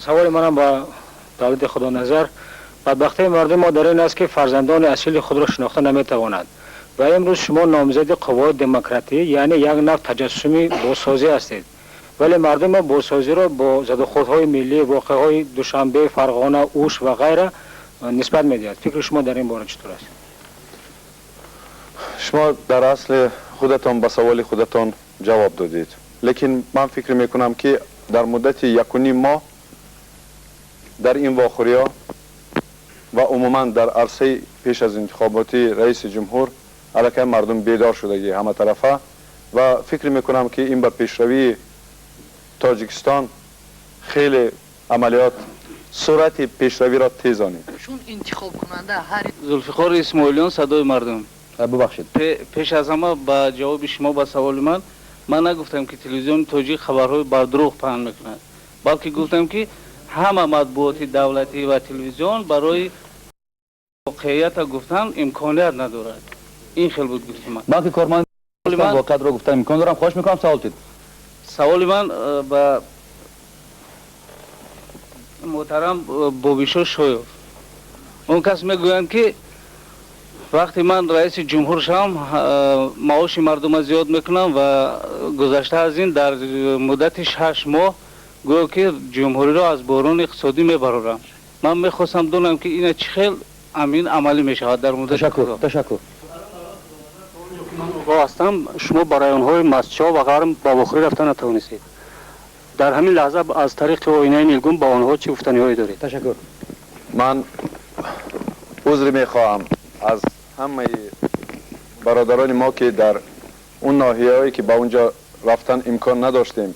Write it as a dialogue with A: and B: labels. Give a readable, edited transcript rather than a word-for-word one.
A: سوال منم با دولت خدا نظر بدبختی مردم ما در این است که فرزندان اصیل خود را شناخته نمیتوانند و امروز شما نامزد قوای دموکراتی یعنی یک نوع تجسمی بازسازی هستید ولی مردم ما بازسازی را با زدوخودهای ملی واقعهای دوشنبه فرغانه اوش و غیره نسبت میدهد. فکر شما در این باره چطور است؟
B: شما در اصل خودتان به سوال خودتان جواب دادید، لیکن من فکر میکنم که در مدت 1.5 ماه در این واخوریا و عموما در عرصه پیش از انتخابات رئیس جمهور علاقه مردم بیدار شدگی همه طرفه و فکر میکنم که این به پیشروی تاجیکستان خیلی عملیات سرعت پیشروی را تیزانید.
C: چون انتخاب کننده هر
D: زلفقار اسماعیلیان صدای مردم.
B: ببخشید.
D: پیش از همه با جواب شما به سوال من نگفتم که تلویزیون تاجیک خبرهای بر دروغ پهن میکنند، بلکه گفتم که همه مطبوعات دولتی و تلویزیون برای واقعیت گفتن امکانیت ندارد. این خیلی بود گفتم
E: من که کارمند واقعیت رو گفتم امکان دارم. خواهش میکنم سوال تید.
D: سوال من به محترم بوبیشو شویف، اون کس میگویند که وقتی من رئیس جمهور شدم معاش مردم زیاد میکنم و گذشته از این در مدت 6 ماه گویا که جمهوری را از بحران اقتصادی میبرارم. من میخواستم دونم که این چه خیلی امین عملی میشود در مدت
E: تشکر.
A: با هستم شما برای آنهای مسجدها و غیره با بخوری رفتن نتوانستید. در همین لحظه از طریق آینه نیلگون با آنها چه گفتنی‌هایی دارید؟
E: تشکر.
B: من عذر میخواهم از همه برادران ما که در اون ناحیه‌ای که با اونجا رفتن امکان نداشتیم